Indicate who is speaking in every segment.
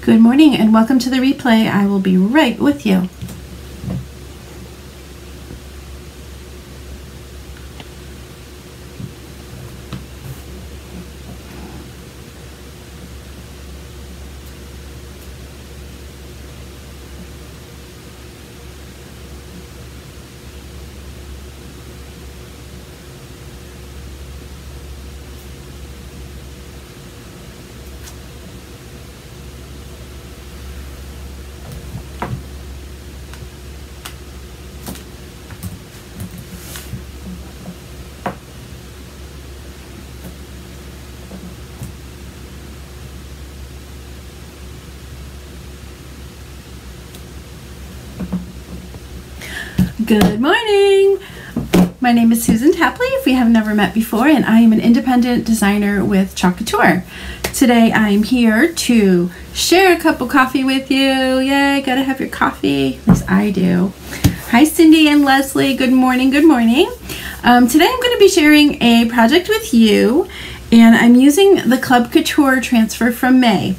Speaker 1: Good morning and welcome to the replay. I will be right with you. Good morning! My name is Susan Tapley, if we have never met before, and I am an independent designer with Couture. Today I'm here to share a cup of coffee with you. Yay, gotta have your coffee. At least I do. Hi Cindy and Leslie, good morning, good morning. Today I'm going to be sharing a project with you, and I'm using the Couture Transfer from May.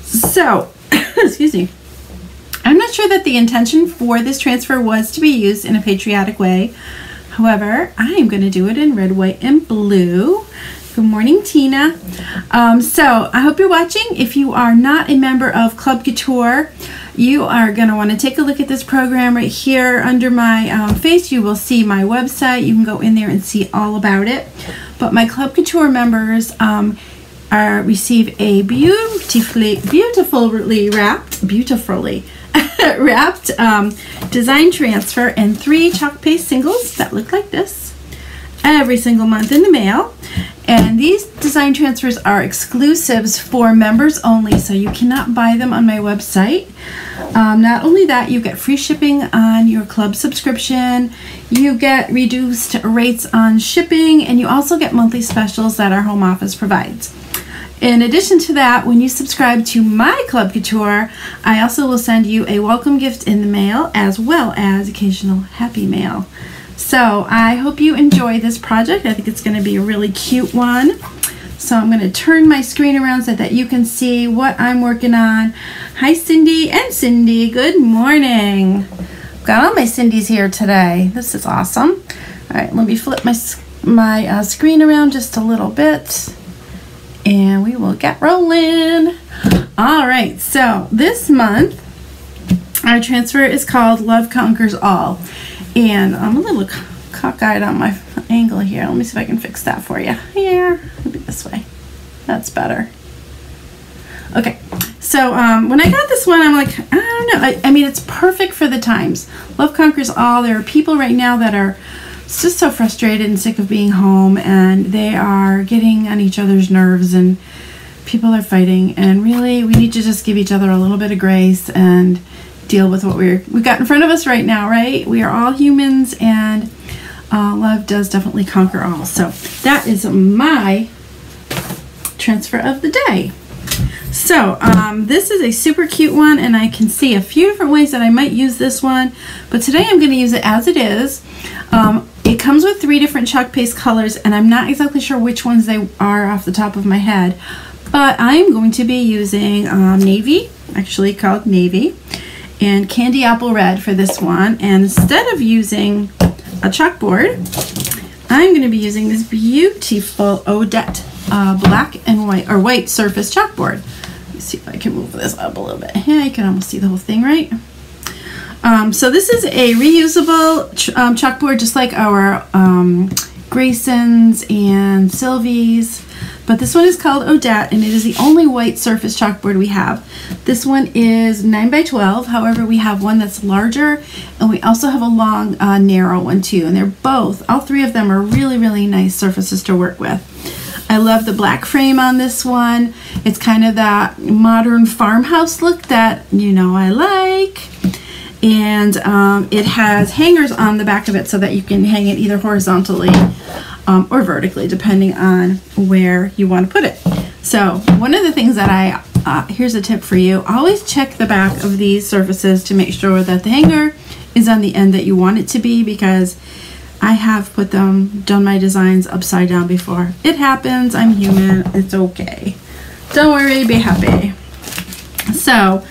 Speaker 1: So, excuse me. I'm not sure that the intention for this transfer was to be used in a patriotic way. However, I am going to do it in red, white, and blue. Good morning, Tina. So I hope you're watching. If you are not a member of Club Couture, you are going to want to take a look at this program right here under my face. You will see my website. You can go in there and see all about it. But my Club Couture members receive a beautifully wrapped design transfer and 3 chalk paste singles that look like this every single month in the mail. And these design transfers are exclusives for members only, so you cannot buy them on my website. Not only that, you get free shipping on your club subscription, you get reduced rates on shipping, and you also get monthly specials that our home office provides. In addition to that, when you subscribe to my Club Couture, I also will send you a welcome gift in the mail as well as occasional happy mail. So I hope you enjoy this project. I think it's going to be a really cute one. So I'm going to turn my screen around so that you can see what I'm working on. Hi Cindy and Cindy, good morning. Got all my Cindy's here today. This is awesome. All right, let me flip my screen around just a little bit, and we will get rolling. All right, so this month our transfer is called Love Conquers All, and I'm a little cockeyed on my angle here. Let me see if I can fix that for you. Here, maybe this way. That's better. Okay, so when I got this one, I'm like, I don't know. I mean, it's perfect for the times. Love Conquers All. There are people right now that are just so frustrated and sick of being home, and they are getting on each other's nerves, and people are fighting, and really we need to just give each other a little bit of grace and deal with what we've got in front of us right now, right? We are all humans, and love does definitely conquer all. So that is my transfer of the day. So this is a super cute one, and I can see a few different ways that I might use this one, but today I'm going to use it as it is. It comes with 3 different chalk paste colors, and I'm not exactly sure which ones they are off the top of my head, but I'm going to be using navy, actually called navy, and candy apple red for this one. And instead of using a chalkboard, I'm going to be using this beautiful Odette black and white, or white surface chalkboard. Let me see if I can move this up a little bit. Yeah, you can almost see the whole thing, right? So this is a reusable chalkboard, just like our Grayson's and Sylvie's, but this one is called Odette, and it is the only white surface chalkboard we have. This one is 9 by 12. However, we have one that's larger, and we also have a long, narrow one too. And they're both, all 3 of them are really, really nice surfaces to work with. I love the black frame on this one. It's kind of that modern farmhouse look that you know I like. And it has hangers on the back of it so that you can hang it either horizontally or vertically, depending on where you want to put it. So one of the things that here's a tip for you: always check the back of these surfaces to make sure that the hanger is on the end that you want it to be, because I have done my designs upside down before. It happens, I'm human, it's okay. Don't worry, be happy. So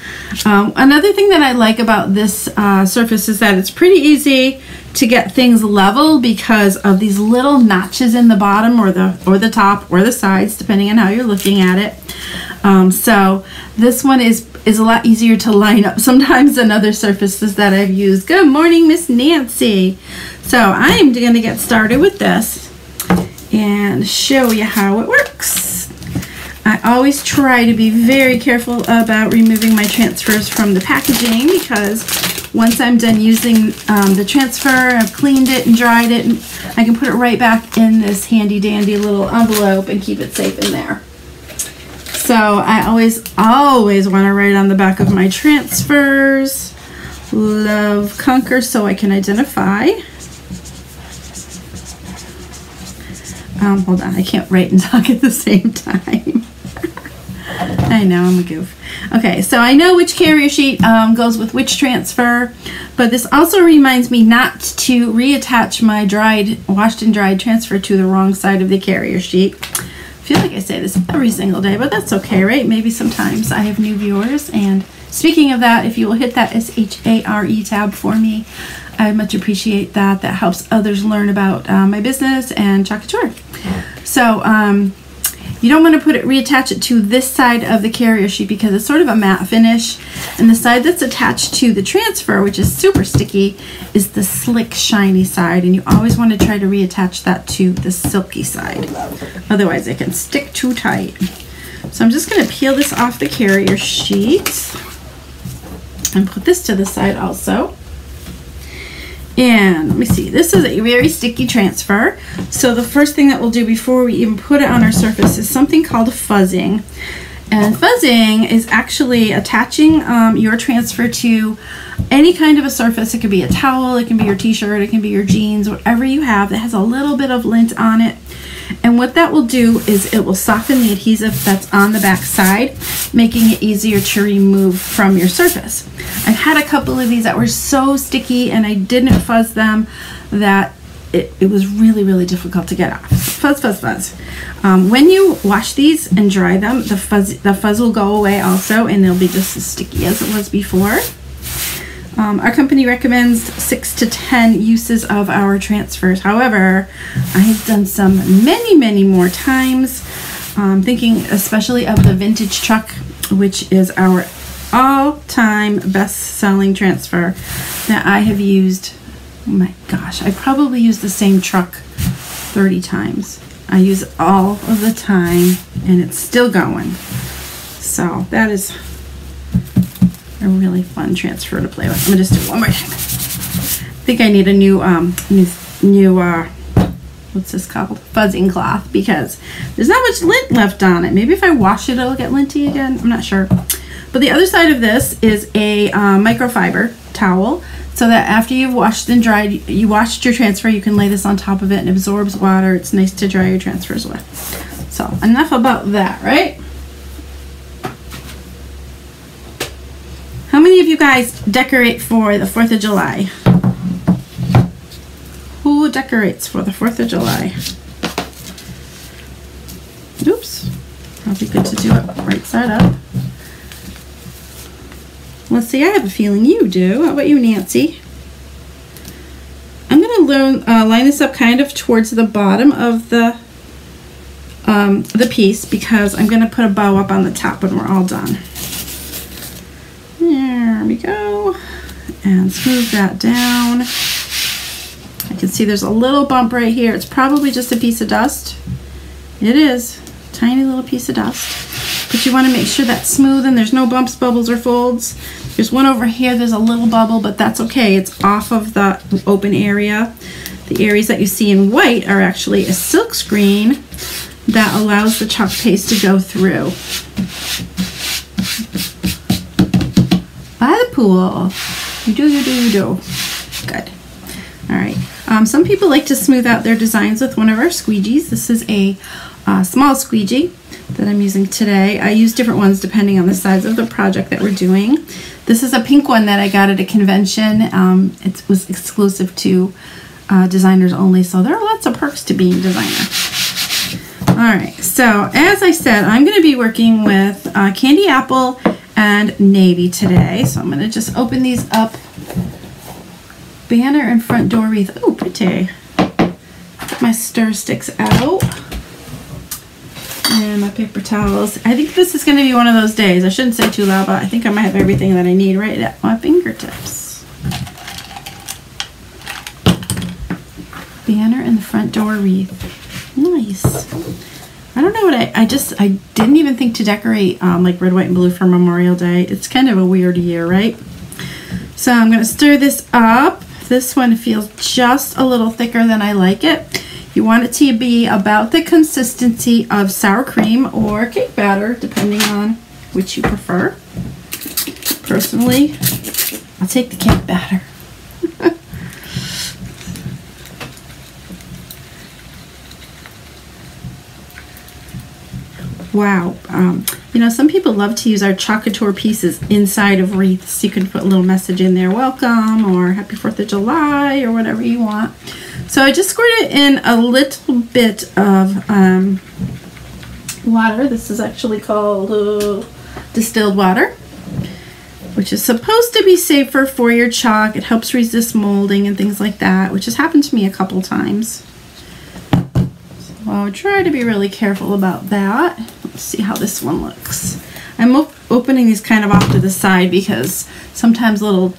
Speaker 1: another thing that I like about this surface is that it's pretty easy to get things level because of these little notches in the bottom or the top or the sides, depending on how you're looking at it. So this one is a lot easier to line up sometimes than other surfaces that I've used. Good morning, Miss Nancy. So I'm going to get started with this and show you how it works. I always try to be very careful about removing my transfers from the packaging, because once I'm done using the transfer, I've cleaned it and dried it, and I can put it right back in this handy dandy little envelope and keep it safe in there. So I always want to write on the back of my transfers, love Conquer, so I can identify. Hold on, I can't write and talk at the same time. I know, I'm a goof. Okay, so I know which carrier sheet goes with which transfer, but this also reminds me not to reattach my washed and dried transfer to the wrong side of the carrier sheet. I feel like I say this every single day, but that's okay, right? Maybe sometimes I have new viewers, and speaking of that, if you will hit that SHARE tab for me, I much appreciate that. That helps others learn about my business and Couture. So you don't want to reattach it to this side of the carrier sheet because it's sort of a matte finish, and the side that's attached to the transfer, which is super sticky, is the slick shiny side, and you always want to try to reattach that to the silky side, otherwise it can stick too tight. So I'm just going to peel this off the carrier sheet and put this to the side also. And let me see, this is a very sticky transfer. So the first thing that we'll do before we even put it on our surface is something called fuzzing. And fuzzing is actually attaching your transfer to any kind of a surface. It could be a towel, it can be your t-shirt, it can be your jeans, whatever you have that has a little bit of lint on it. And what that will do is it will soften the adhesive that's on the back side, making it easier to remove from your surface. I've had a couple of these that were so sticky and I didn't fuzz them that it was really, really difficult to get off. Fuzz, fuzz, fuzz. When you wash these and dry them, the fuzz will go away also, and they'll be just as sticky as it was before. Our company recommends 6 to 10 uses of our transfers. However, I have done some many more times, thinking especially of the vintage truck, which is our all-time best-selling transfer that I have used. Oh my gosh, I probably used the same truck 30 times. I use it all of the time and it's still going. So that is a really fun transfer to play with. I'm gonna just do it one more time. I think I need a new what's this called? Fuzzing cloth, because there's not much lint left on it. Maybe if I wash it, it'll get linty again. I'm not sure. But the other side of this is a microfiber towel, so that after you've washed and dried, you washed your transfer, you can lay this on top of it and it absorbs water. It's nice to dry your transfers with. So enough about that, right? How many of you guys decorate for the 4th of July? Who decorates for the 4th of July? Oops. Probably good to do it right side up. Let's see, I have a feeling you do. How about you, Nancy? I'm going to line this up kind of towards the bottom of the piece, because I'm going to put a bow up on the top when we're all done. There we go. And smooth that down. I can see there's a little bump right here. It's probably just a piece of dust. It is. Tiny little piece of dust. But you want to make sure that's smooth and there's no bumps, bubbles, or folds. There's one over here, there's a little bubble, but that's okay. It's off of the open area. The areas that you see in white are actually a silk screen that allows the chalk paste to go through. By the pool. You do. Good. All right. Some people like to smooth out their designs with one of our squeegees. This is a small squeegee that I'm using today. I use different ones depending on the size of the project that we're doing. This is a pink one that I got at a convention. It was exclusive to designers only, so there are lots of perks to being a designer. All right, so as I said, I'm going to be working with candy apple and navy today. So I'm going to just open these up. Banner and front door wreath. Oh, pretty. Get my stir sticks out. And my paper towels. I think this is going to be one of those days. I shouldn't say too loud, but I think I might have everything that I need right at my fingertips. Banner and the front door wreath. Nice. I don't know what I didn't even think to decorate like red, white, and blue for Memorial Day. It's kind of a weird year, right? So I'm going to stir this up. This one feels just a little thicker than I like it. You want it to be about the consistency of sour cream or cake batter, depending on which you prefer. Personally, I'll take the cake batter. Wow. You know, some people love to use our Couture pieces inside of wreaths. You can put a little message in there, welcome, or happy 4th of July, or whatever you want. So I just squirted in a little bit of water. This is actually called distilled water, which is supposed to be safer for your chalk. It helps resist molding and things like that, which has happened to me a couple times. So I'll try to be really careful about that. Let's see how this one looks. I'm opening these kind of off to the side because sometimes little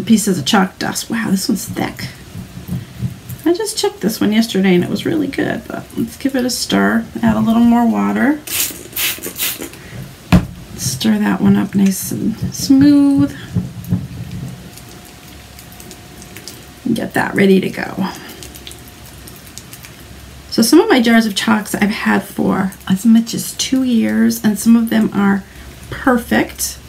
Speaker 1: pieces of chalk dust. Wow, this one's thick. I just checked this one yesterday and it was really good, but let's give it a stir. Add a little more water. Stir that one up nice and smooth. And get that ready to go. So some of my jars of chalks I've had for as much as 2 years, and some of them are perfect.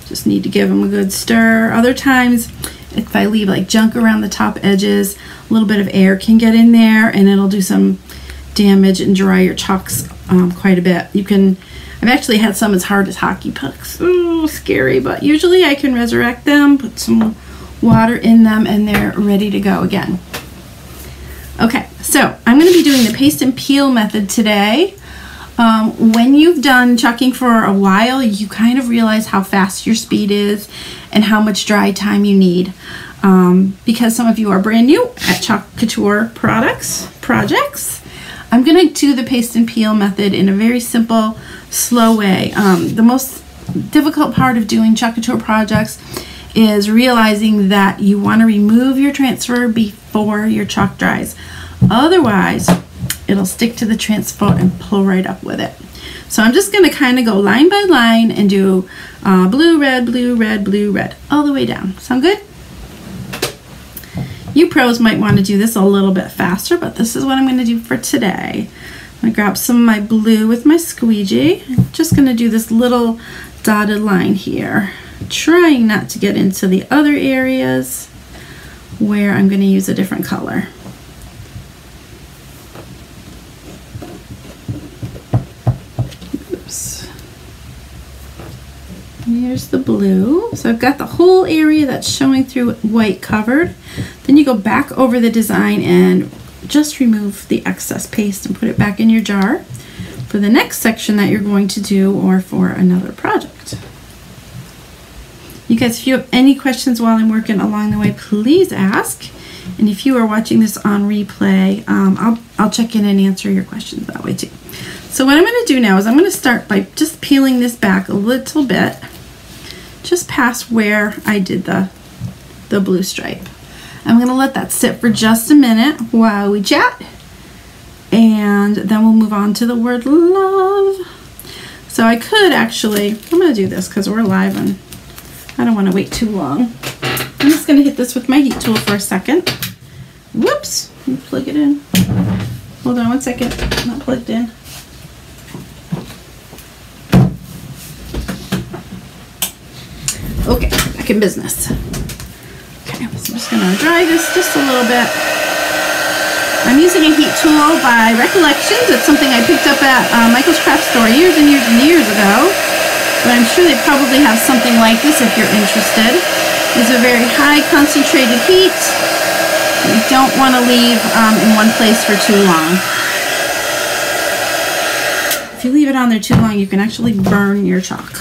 Speaker 1: Just need to give them a good stir. Other times, if I leave like junk around the top edges, a little bit of air can get in there and it'll do some damage and dry your chalks quite a bit. I've actually had some as hard as hockey pucks. Ooh, scary, but usually I can resurrect them, put some water in them, and they're ready to go again. Okay, so I'm going to be doing the paste and peel method today. When you've done chalking for a while, you kind of realize how fast your speed is and how much dry time you need. Because some of you are brand new at Couture projects, I'm going to do the paste and peel method in a very simple, slow way. The most difficult part of doing Couture projects is realizing that you want to remove your transfer before your chalk dries. Otherwise, it'll stick to the transfer and pull right up with it. So I'm just going to kind of go line by line and do blue, red, blue, red, blue, red, all the way down. Sound good? You pros might want to do this a little bit faster, but this is what I'm going to do for today. I'm going to grab some of my blue with my squeegee. I'm just going to do this little dotted line here, trying not to get into the other areas where I'm going to use a different color. Oops. Here's the blue. So I've got the whole area that's showing through white covered. Then you go back over the design and just remove the excess paste and put it back in your jar for the next section that you're going to do or for another project. You guys, if you have any questions while I'm working along the way, please ask. And if you are watching this on replay, I'll check in and answer your questions that way too. So what I'm going to do now is I'm going to start by just peeling this back a little bit, just past where I did the blue stripe. I'm going to let that sit for just a minute while we chat, and then we'll move on to the word love. So I could actually, I'm going to do this because we're live and I don't want to wait too long. I'm just going to hit this with my heat tool for a second. Whoops, let me plug it in. Hold on one second, not plugged in. Okay, back in business. Okay, so I'm just going to dry this just a little bit. I'm using a heat tool by Recollections. It's something I picked up at Michael's Craft Store years and years and years ago. But I'm sure they probably have something like this if you're interested. It's a very high concentrated heat. You don't want to leave in one place for too long. If you leave it on there too long, you can actually burn your chalk.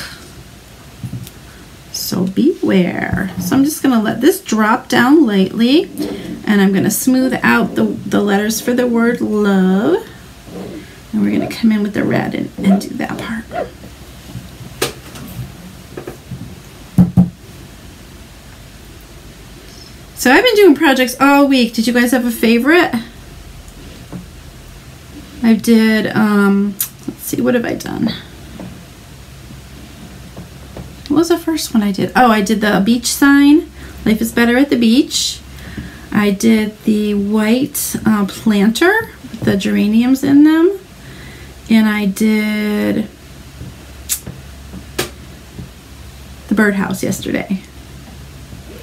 Speaker 1: So beware. So I'm just going to let this drop down lightly, and I'm going to smooth out the letters for the word love. And we're going to come in with the red and do that part. So I've been doing projects all week. Did you guys have a favorite? I did, let's see, what have I done? What was the first one I did? Oh, I did the beach sign. Life is better at the beach. I did the white planter with the geraniums in them. And I did the birdhouse yesterday.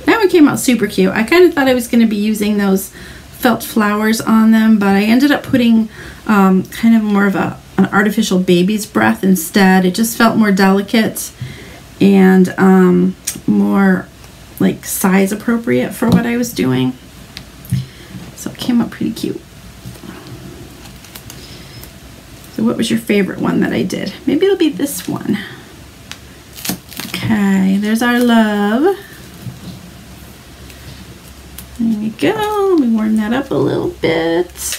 Speaker 1: That one came out super cute. I kind of thought I was going to be using those felt flowers on them, but I ended up putting kind of more of an artificial baby's breath instead. It just felt more delicate and more like size appropriate for what I was doing. So it came out pretty cute. So what was your favorite one that I did? Maybe it'll be this one. Okay, there's our love. There we go. Let me warm that up a little bit.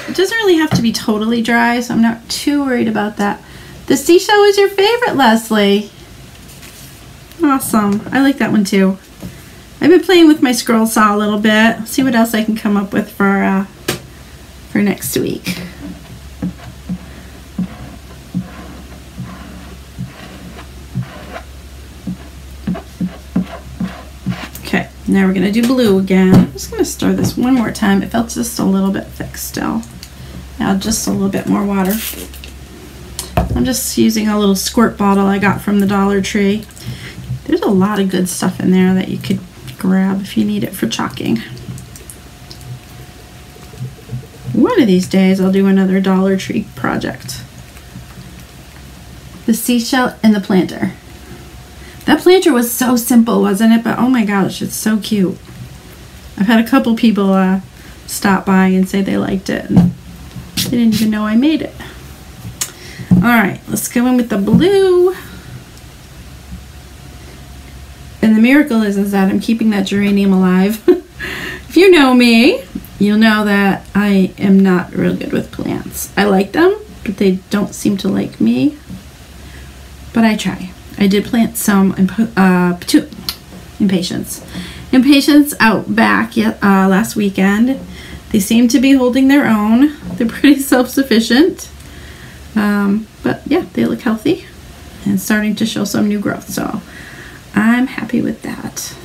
Speaker 1: It doesn't really have to be totally dry, so I'm not too worried about that. The seashell was your favorite, Leslie. Awesome. I like that one too. I've been playing with my scroll saw a little bit. See what else I can come up with for next week. Okay, now we're going to do blue again. I'm just going to stir this one more time. It felt just a little bit thick still. Now just a little bit more water. I'm just using a little squirt bottle I got from the Dollar Tree. There's a lot of good stuff in there that you could grab if you need it for chalking. One of these days I'll do another Dollar Tree project. The seashell and the planter. That planter was so simple, wasn't it? But oh my gosh, it's so cute. I've had a couple people stop by and say they liked it, and they didn't even know I made it. All right, let's go in with the blue. And the miracle is that I'm keeping that geranium alive. If you know me, you'll know that I am not real good with plants. I like them, but they don't seem to like me. But I try. I did plant some impatiens out back last weekend. They seem to be holding their own. They're pretty self-sufficient. But yeah, they look healthy and starting to show some new growth. So I'm happy with that.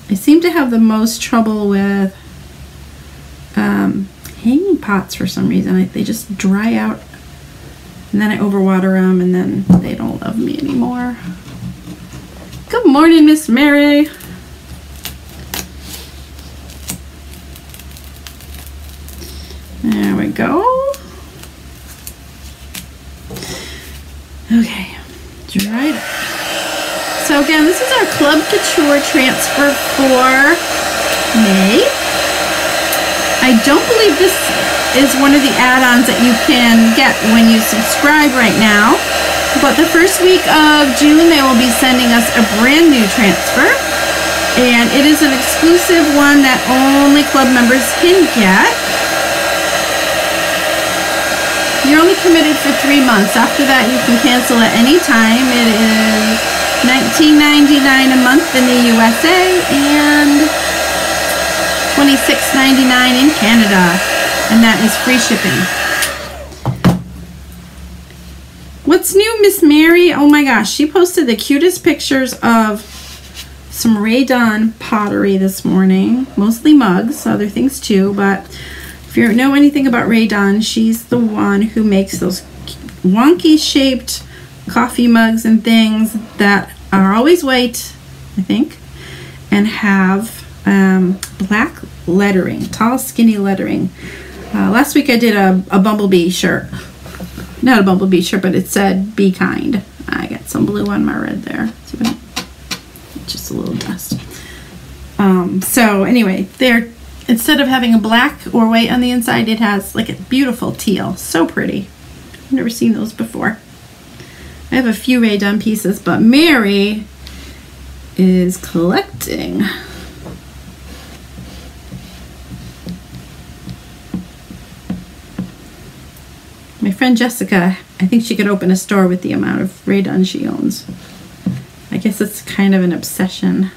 Speaker 1: I seem to have the most trouble with hanging pots for some reason. They just dry out, and then I overwater them, and then they don't love me anymore. Good morning, Miss Mary. There we go. Okay, dried up. So again, this is our Club Couture Transfer for May. I don't believe this is one of the add-ons that you can get when you subscribe right now. But the first week of June, they will be sending us a brand new transfer. And it is an exclusive one that only club members can get. You're only committed for 3 months. After that, you can cancel at any time. It is $19.99 a month in the USA and $26.99 in Canada. And that is free shipping. What's new, Miss Mary? Oh my gosh, she posted the cutest pictures of some Rae Dunn pottery this morning. Mostly mugs, other things too, but if you know anything about Rae Dunn, she's the one who makes those wonky shaped coffee mugs and things that are always white, I think, and have black lettering, tall, skinny lettering. Last week I did a bumblebee shirt. Not a bumblebee shirt, but it said, "Be kind." I got some blue on my red there. Just a little dust. So anyway, instead of having a black or white on the inside, it has like a beautiful teal. So pretty. I've never seen those before. I have a few Rae Dunn pieces, but Mary is collecting. My friend Jessica, I think she could open a store with the amount of Rae Dunn she owns. I guess it's kind of an obsession.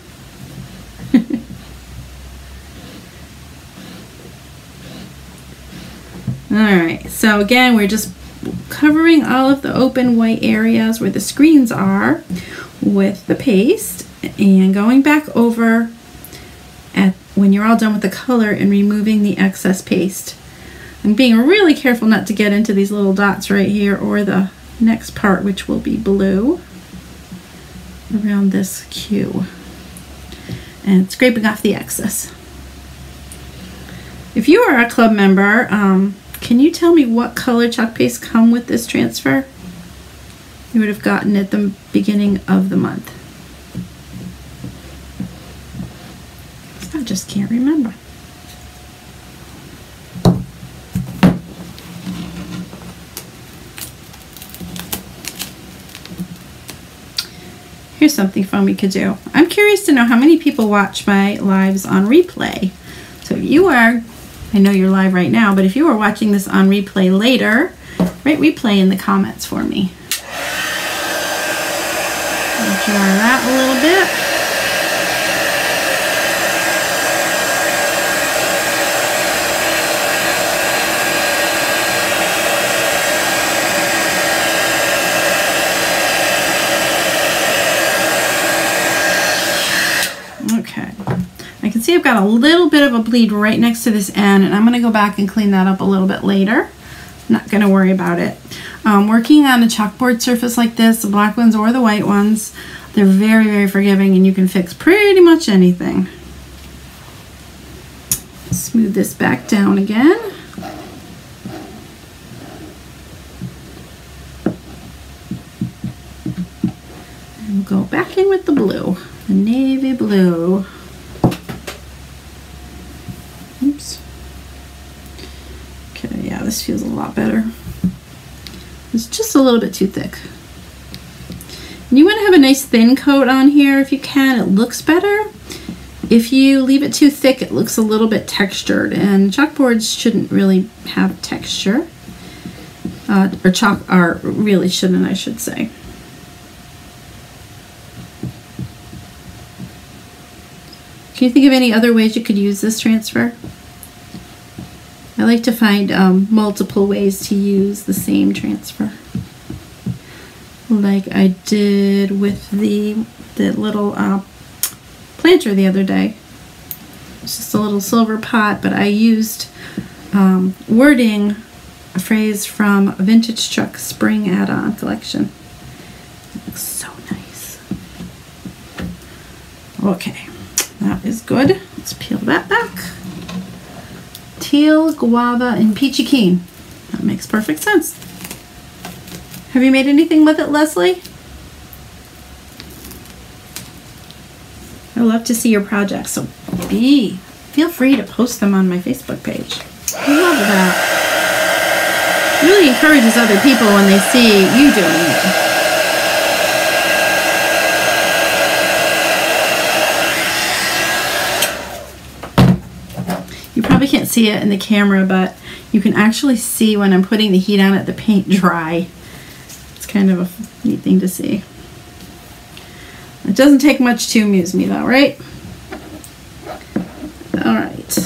Speaker 1: Alright, so again, we're just covering all of the open white areas where the screens are with the paste, and going back over when you're all done with the color and removing the excess paste. I'm being really careful not to get into these little dots right here or the next part, which will be blue, around this Q, and scraping off the excess. If you are a club member, can you tell me what color chalk paste come with this transfer? You would have gotten at the beginning of the month. I just can't remember. Here's something fun we could do. I'm curious to know how many people watch my lives on replay. So if you are, I know you're live right now, but if you are watching this on replay later, write replay in the comments for me. I'll jar that a little bit. Okay, I can see I've got a little bit of a bleed right next to this end, and I'm going to go back and clean that up a little bit later. I'm not going to worry about it. Working on a chalkboard surface like this, the black ones or the white ones, they're very, very forgiving, and you can fix pretty much anything. Smooth this back down again. And we'll go back in with the blue. The navy blue. Oops. Okay, yeah, this feels a lot better. It's just a little bit too thick. And you want to have a nice thin coat on here if you can. It looks better. If you leave it too thick, it looks a little bit textured, and chalkboards shouldn't really have texture. Or really shouldn't, I should say. Can you think of any other ways you could use this transfer? I like to find multiple ways to use the same transfer. Like I did with the little planter the other day. It's just a little silver pot, but I used wording, a phrase from a Vintage Truck Spring Add-on collection. It looks so nice. Okay. That is good. Let's peel that back. Teal, guava, and peachy keen. That makes perfect sense. Have you made anything with it, Leslie? I love to see your projects, so feel free to post them on my Facebook page. I love that. It really encourages other people when they see you doing it. You can't see it in the camera, but you can actually see when I'm putting the heat on it, the paint dry. It's kind of a neat thing to see. It doesn't take much to amuse me though, right? Alright,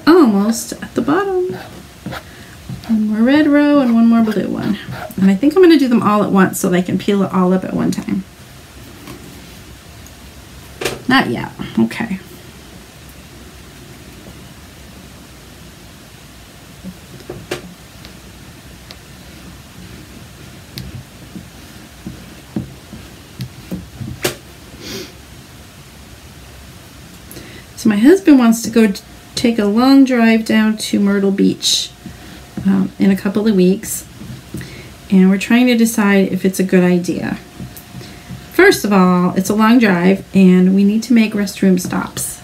Speaker 1: almost at the bottom. One more red row and one more blue one. And I think I'm going to do them all at once so they can peel it all up at one time. Not yet. Okay. So my husband wants to go to take a long drive down to Myrtle Beach in a couple of weeks, and we're trying to decide if it's a good idea. First of all, it's a long drive and we need to make restroom stops.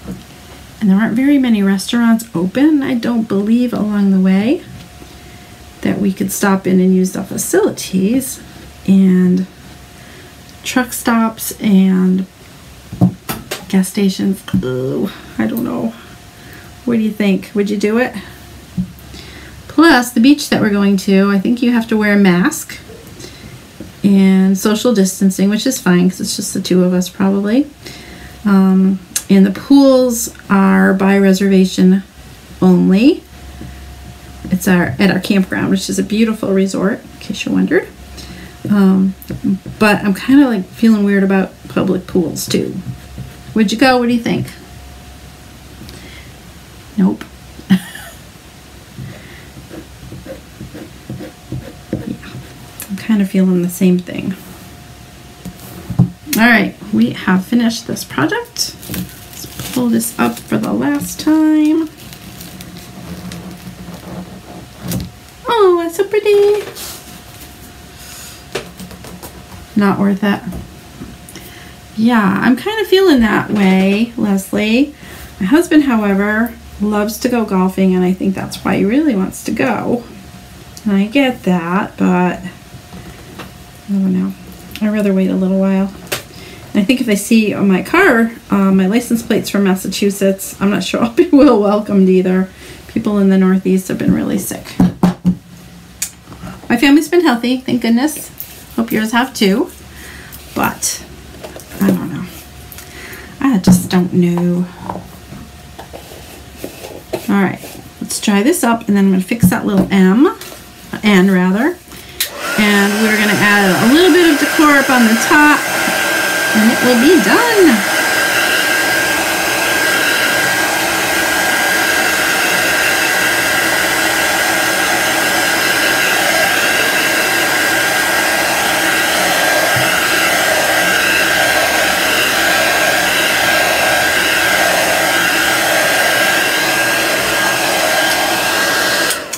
Speaker 1: And there aren't very many restaurants open, I don't believe, along the way that we could stop in and use the facilities. And truck stops and gas stations, I don't know. What do you think? Would you do it? Plus, the beach that we're going to, I think you have to wear a mask and social distancing, which is fine because it's just the two of us probably. And the pools are by reservation only. It's at our campground, which is a beautiful resort, in case you wondered. But I'm kind of like feeling weird about public pools too. Would you go? What do you think? Nope. Yeah, I'm kind of feeling the same thing. All right, we have finished this project. Let's pull this up for the last time. Oh, it's so pretty. Not worth it. Yeah, I'm kind of feeling that way, Leslie. My husband, however, loves to go golfing, and I think that's why he really wants to go. And I get that, but I don't know. I'd rather wait a little while. And I think if I see on my car, my license plates from Massachusetts, I'm not sure I'll be well welcomed either. People in the Northeast have been really sick. My family's been healthy, thank goodness. Hope yours have too. But I don't know. I just don't know. All right, let's try this up, and then I'm going to fix that little N rather. And we're going to add a little bit of decor up on the top, and it will be done.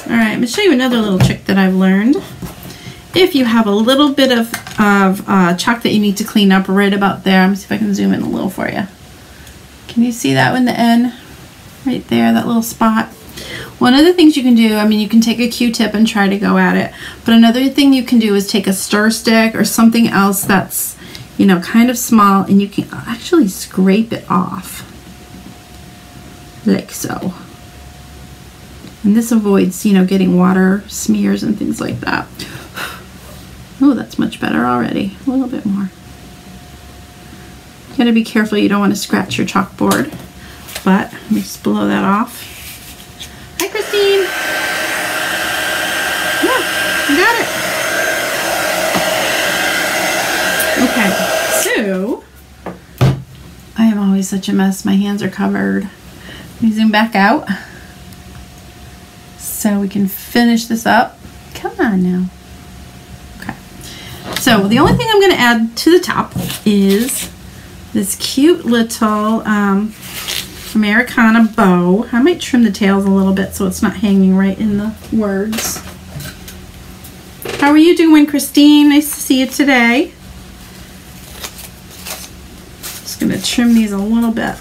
Speaker 1: I'm going to show you another little trick that I've learned. If you have a little bit of chalk that you need to clean up right about there, let me see if I can zoom in a little for you. Can you see that in the N? Right there, that little spot. One of the things you can do, I mean, you can take a Q-tip and try to go at it, but another thing you can do is take a stir stick or something else that's, you know, kind of small, and you can actually scrape it off. Like so. And this avoids, you know, getting water smears and things like that. Oh, that's much better already. A little bit more. You gotta be careful, you don't want to scratch your chalkboard. But let me just blow that off. Hi, Christine. Yeah, I got it. Okay, so I am always such a mess. My hands are covered. Let me zoom back out so we can finish this up. Come on now. Okay. So the only thing I'm going to add to the top is this cute little Americana bow. I might trim the tails a little bit so it's not hanging right in the words. How are you doing, Christine? Nice to see you today. Just going to trim these a little bit,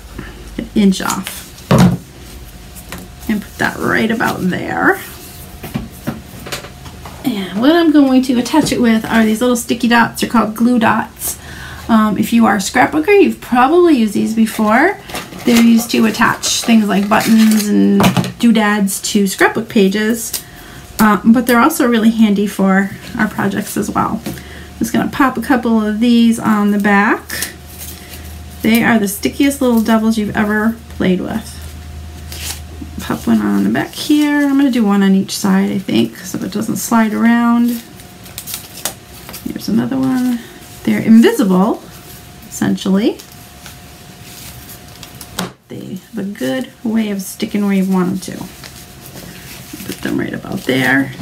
Speaker 1: an inch off. And put that right about there. And what I'm going to attach it with are these little sticky dots. They're called glue dots. If you are a scrapbooker, you've probably used these before. They're used to attach things like buttons and doodads to scrapbook pages, but they're also really handy for our projects as well. I'm just going to pop a couple of these on the back. They are the stickiest little devils you've ever played with. Pop one on the back here. I'm going to do one on each side, I think, so it doesn't slide around. Here's another one. They're invisible, essentially. They have a good way of sticking where you want them to. Put them right about there.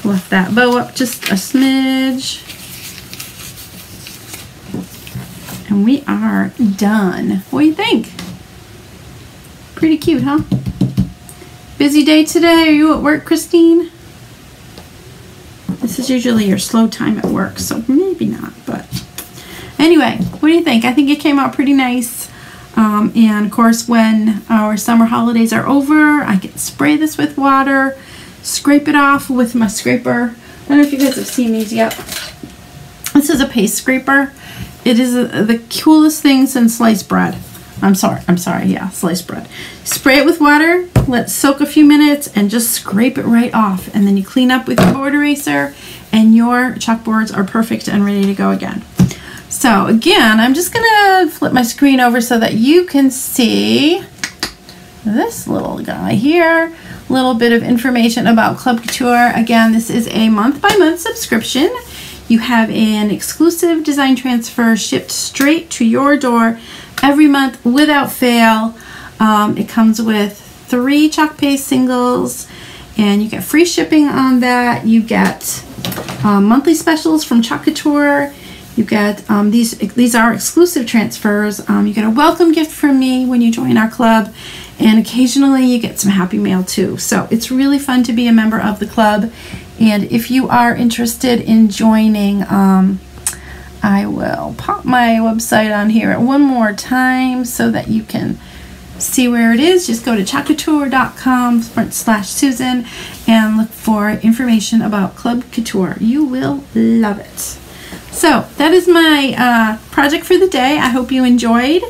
Speaker 1: Lift that bow up just a smidge. And we are done. What do you think? Pretty cute, huh? Busy day today. Are you at work, Christine? This is usually your slow time at work, so maybe not, but anyway, what do you think? I think it came out pretty nice. And of course, when our summer holidays are over, I can spray this with water, scrape it off with my scraper. I don't know if you guys have seen these yet. This is a paste scraper. It is the coolest thing since sliced bread. I'm sorry, yeah, sliced bread. Spray it with water, let it soak a few minutes, and just scrape it right off. And then you clean up with your board eraser, and your chalkboards are perfect and ready to go again. So again, I'm just gonna flip my screen over so that you can see this little guy here. A little bit of information about Club Couture. Again, this is a month-by-month subscription. You have an exclusive design transfer shipped straight to your door every month without fail. It comes with 3 chalk paste singles, and you get free shipping on that. You get monthly specials from Chalk Couture. You get these are exclusive transfers. You get a welcome gift from me when you join our club, and occasionally you get some happy mail too. So it's really fun to be a member of the club. And if you are interested in joining, I will pop my website on here one more time so that you can see where it is. Just go to chalkcouture.com/Susan and look for information about Club Couture. You will love it. So that is my project for the day. I hope you enjoyed,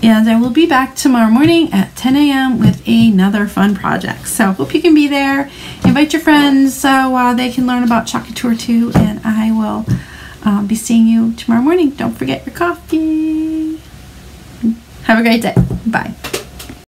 Speaker 1: and I will be back tomorrow morning at 10 a.m. with another fun project. So hope you can be there. Invite your friends so they can learn about Chalk Couture too, and I will be seeing you tomorrow morning. Don't forget your coffee. Have a great day. Bye.